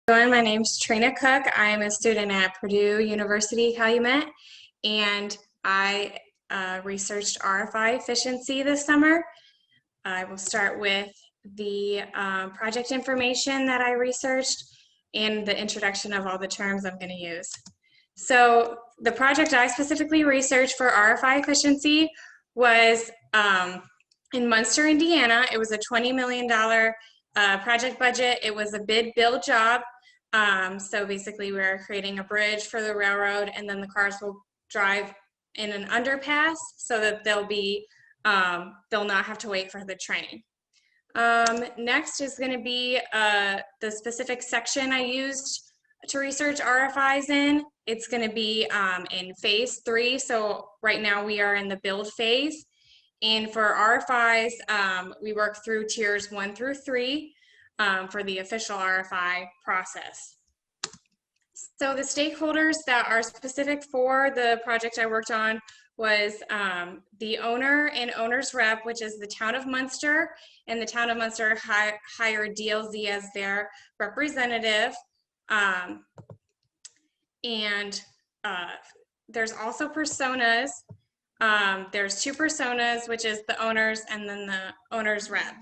My name's Trina Cook. I'm a student at Purdue University Calumet, and I researched RFI efficiency this summer. I will start with the project information that I researched and the introduction of all the terms I'm going to use. So the project I specifically researched for RFI efficiency was in Munster, Indiana. It was a $20 million project budget. It was a bid build job. So basically we're creating a bridge for the railroad, and then the cars will drive in an underpass so that they'll not have to wait for the train. Next is going to be the specific section I used to research RFIs in. It's going to be in phase 3. So right now we are in the build phase. And for RFIs, we work through tiers 1 through 3 for the official RFI process. So the stakeholders that are specific for the project I worked on was the owner and owner's rep, which is the town of Munster, and the town of Munster hired DLZ as their representative. There's also personas. There's 2 personas, which is the owners and then the owner's rep.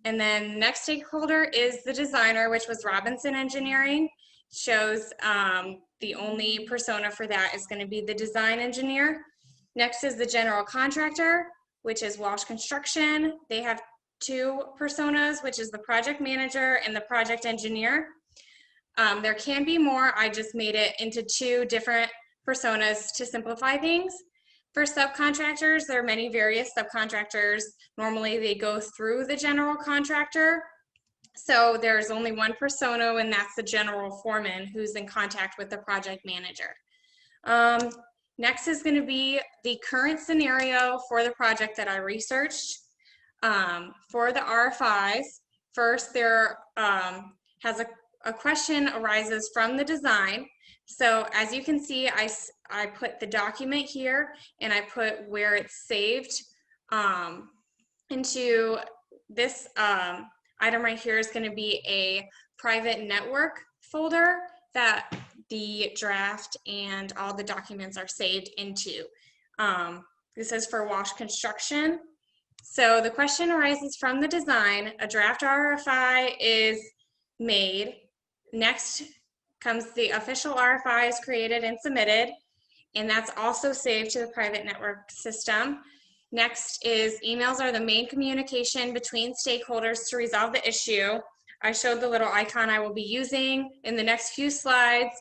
And then next stakeholder is the designer, which was Robinson Engineering. Shows the only persona for that is going to be the design engineer. Next is the general contractor, which is Walsh Construction. They have 2 personas, which is the project manager and the project engineer. There can be more. I just made it into 2 different personas to simplify things. For subcontractors, there are many various subcontractors. Normally they go through the general contractor. So there's only 1 persona, and that's the general foreman who's in contact with the project manager. Next is going to be the current scenario for the project that I researched. For the RFIs, first there has a question arises from the design. So as you can see, I put the document here, and I put where it's saved into this item right here is going to be a private network folder that the draft and all the documents are saved into. This is for Walsh Construction. So the question arises from the design. A draft RFI is made. Next comes the official RFI is created and submitted, and that's also saved to the private network system. Next is emails are the main communication between stakeholders to resolve the issue. I showed the little icon I will be using in the next few slides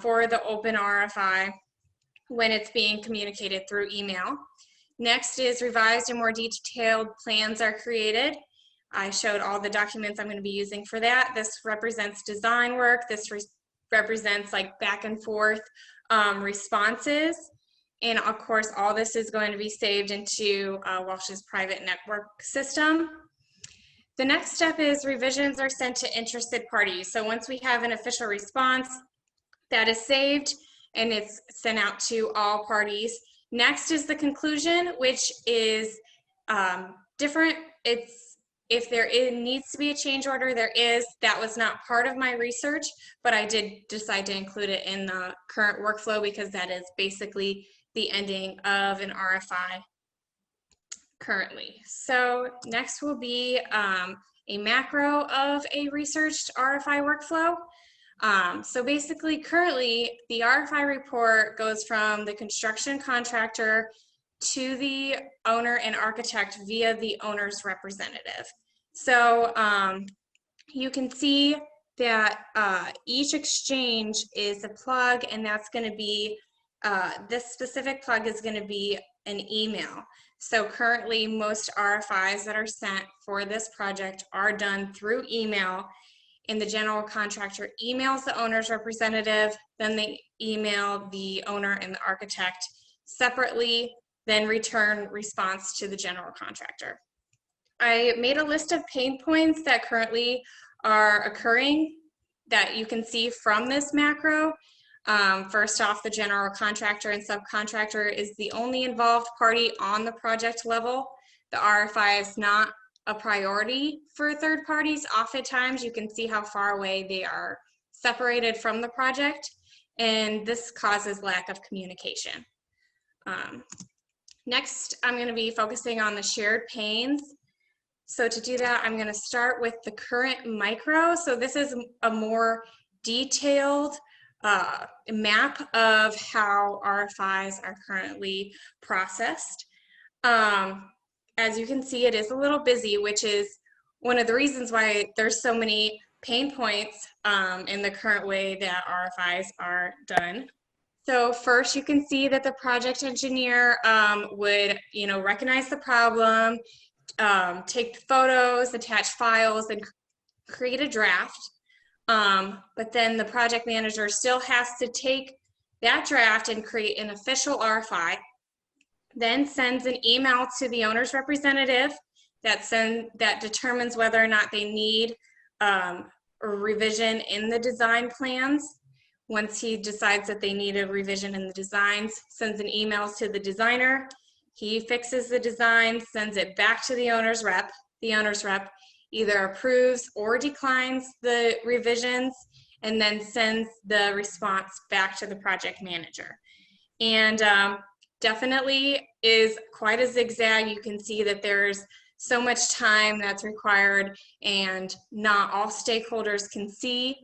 for the open RFI when it's being communicated through email. Next is revised and more detailed plans are created. I showed all the documents I'm going to be using for that. This represents design work. This represents like back and forth responses. And of course, all this is going to be saved into Walsh's private network system. The next step is revisions are sent to interested parties. So once we have an official response, that is saved and it's sent out to all parties. Next is the conclusion, which is different. If there needs to be a change order, there is. That was not part of my research, but I did decide to include it in the current workflow because that is basically the ending of an RFI currently. So next will be a macro of a researched RFI workflow. So basically currently the RFI report goes from the construction contractor to the owner and architect via the owner's representative. So you can see that each exchange is a plug, and that's going to be this specific plug is going to be an email. So currently most RFIs that are sent for this project are done through email, and the general contractor emails the owner's representative, then they email the owner and the architect separately, then return response to the general contractor. I made a list of pain points that currently are occurring that you can see from this macro. First off, the general contractor and subcontractor is the only involved party on the project level. The RFI is not a priority for third parties, oftentimes you can see how far away they are separated from the project, and this causes lack of communication. Next, I'm going to be focusing on the shared panes. So to do that, I'm going to start with the current micro. So this is a more detailed map of how RFIs are currently processed. As you can see, it is a little busy, which is one of the reasons why there's so many pain points in the current way that RFIs are done. So first, you can see that the project engineer would, recognize the problem, take photos, attach files, and create a draft. But then the project manager still has to take that draft and create an official RFI, then sends an email to the owner's representative that determines whether or not they need a revision in the design plans. Once he decides that they need a revision in the designs, sends an email to the designer. He fixes the design, sends it back to the owner's rep. The owner's rep either approves or declines the revisions, and then sends the response back to the project manager. And definitely is quite a zigzag. You can see that there's so much time that's required, and not all stakeholders can see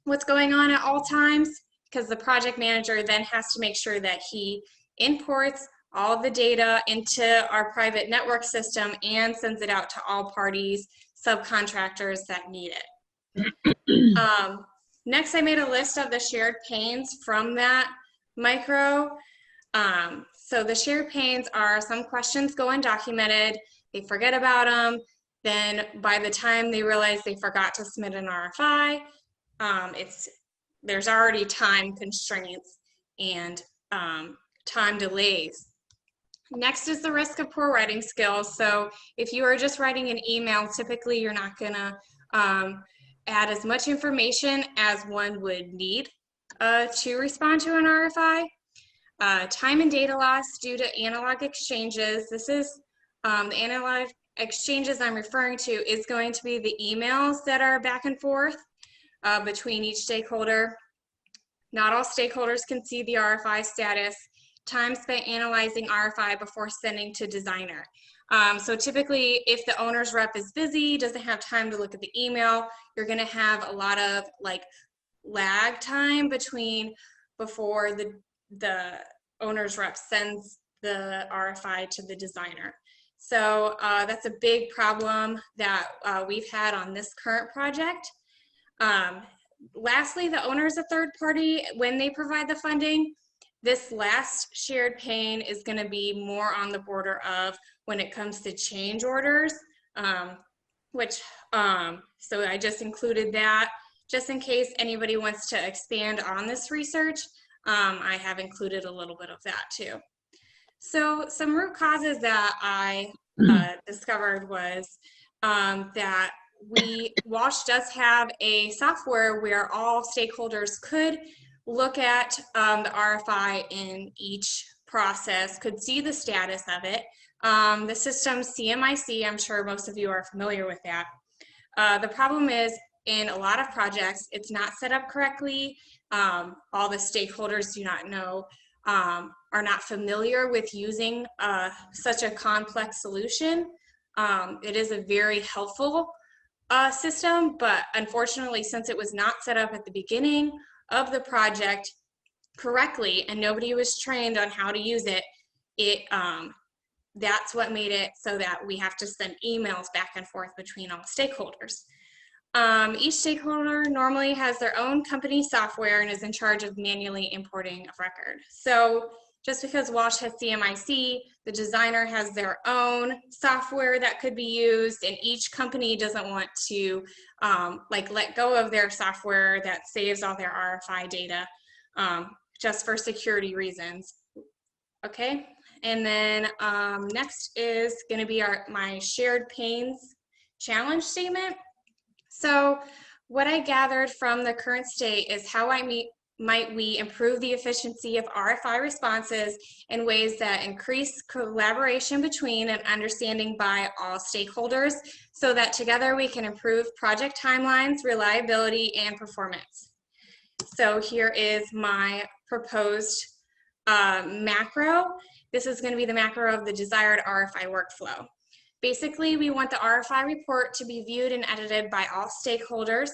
what's going on at all times, because the project manager then has to make sure that he imports all the data into our private network system and sends it out to all parties, subcontractors that need it. Next, I made a list of the shared panes from that micro. So the shared panes are some questions go undocumented, they forget about them, then by the time they realize they forgot to submit an RFI, there's already time constraints and time delays. Next is the risk of poor writing skills. So if you are just writing an email, typically you're not gonna add as much information as one would need to respond to an RFI. Time and data loss due to analog exchanges. This is the analog exchanges I'm referring to is going to be the emails that are back and forth between each stakeholder. Not all stakeholders can see the RFI status. Time spent analyzing RFI before sending to designer. So typically, if the owner's rep is busy, doesn't have time to look at the email, you're going to have a lot of lag time before the owner's rep sends the RFI to the designer. So that's a big problem that we've had on this current project. Lastly, the owner is a third party when they provide the funding. This last shared pane is going to be more on the border of when it comes to change orders, so I just included that just in case anybody wants to expand on this research. I have included a little bit of that too. So some root causes that I discovered was that Walsh does have a software where all stakeholders could look at the RFI in each process, could see the status of it. The system CMIC, I'm sure most of you are familiar with that. The problem is in a lot of projects, it's not set up correctly. All the stakeholders do not know, are not familiar with using such a complex solution. It is a very helpful system, but unfortunately, since it was not set up at the beginning of the project correctly and nobody was trained on how to use it, that's what made it so that we have to send emails back and forth between all stakeholders. Each stakeholder normally has their own company software and is in charge of manually importing a record. So just because Walsh has CMIC, the designer has their own software that could be used, and each company doesn't want to let go of their software that saves all their RFI data just for security reasons. Okay, and then next is going to be my shared panes challenge statement. So what I gathered from the current state is how I meet might we improve the efficiency of RFI responses in ways that increase collaboration between and understanding by all stakeholders so that together we can improve project timelines, reliability, and performance? So here is my proposed macro. This is going to be the macro of the desired RFI workflow. Basically, we want the RFI report to be viewed and edited by all stakeholders.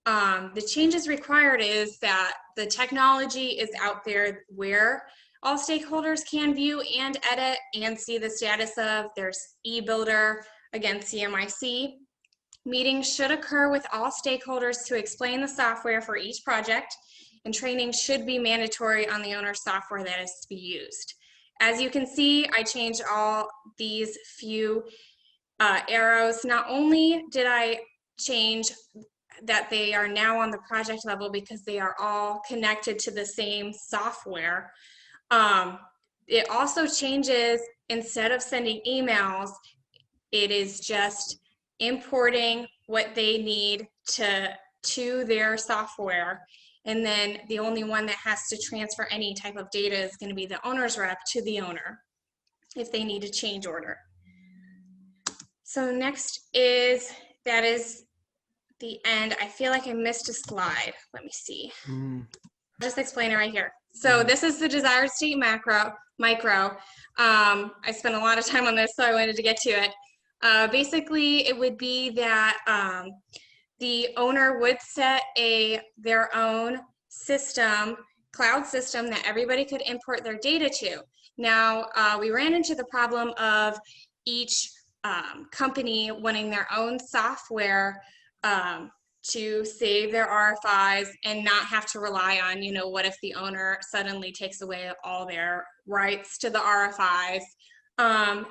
The changes required is that the technology is out there where all stakeholders can view and edit and see the status of. There's eBuilder, again, CMIC. Meetings should occur with all stakeholders to explain the software for each project, and training should be mandatory on the owner's software that is to be used. As you can see, I changed all these few arrows. Not only did I change that they are now on the project level because they are all connected to the same software, it also changes, instead of sending emails, it is just importing what they need to their software. And then the only one that has to transfer any type of data is going to be the owner's rep to the owner if they need a change order. So next is, that is the end. I feel like I missed a slide. Let me see. Just explain it right here. So this is the desired state micro. I spent a lot of time on this, so I wanted to get to it. Basically, it would be that the owner would set their own system, cloud system, that everybody could import their data to. Now, we ran into the problem of each company wanting their own software to save their RFIs and not have to rely on, what if the owner suddenly takes away all their rights to the RFIs.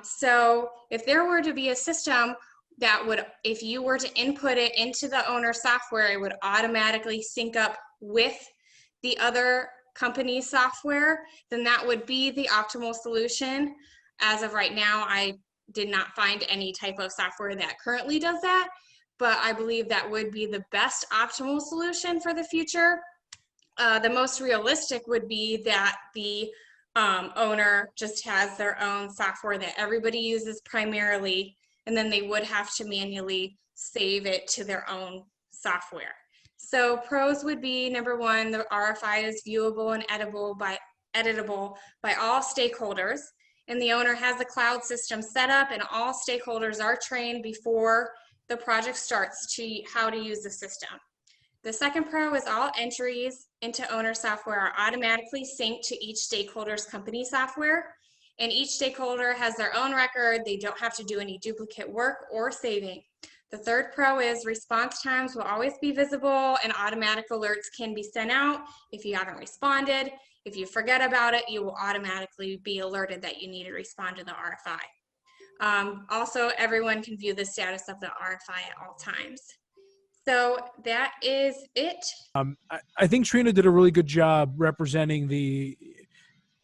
So if there were to be a system that would, if you were to input it into the owner software, it would automatically sync up with the other company's software, then that would be the optimal solution. As of right now, I did not find any type of software that currently does that, but I believe that would be the best optimal solution for the future. The most realistic would be that the owner just has their own software that everybody uses primarily, and then they would have to manually save it to their own software. So pros would be, number one, the RFI is viewable and editable by all stakeholders, and the owner has the cloud system set up, and all stakeholders are trained before the project starts to how to use the system. The second pro is all entries into owner software are automatically synced to each stakeholder's company software, and each stakeholder has their own record. They don't have to do any duplicate work or saving. The third pro is response times will always be visible, and automatic alerts can be sent out if you haven't responded. If you forget about it, you will automatically be alerted that you need to respond to the RFI. Also, everyone can view the status of the RFI at all times. So that is it. I think Trina did a really good job representing the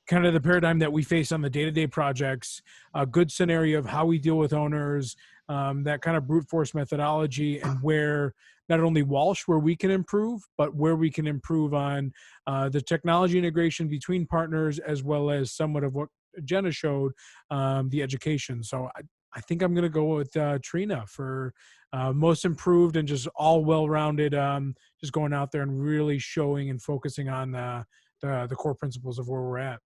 kind of the paradigm that we face on the day-to-day projects, a good scenario of how we deal with owners, that kind of brute force methodology, and where not only Walsh, where we can improve, but where we can improve on the technology integration between partners, as well as somewhat of what Jenna showed, the education. So I think I'm going to go with Trina for most improved and just all well-rounded, just going out there and really showing and focusing on the core principles of where we're at.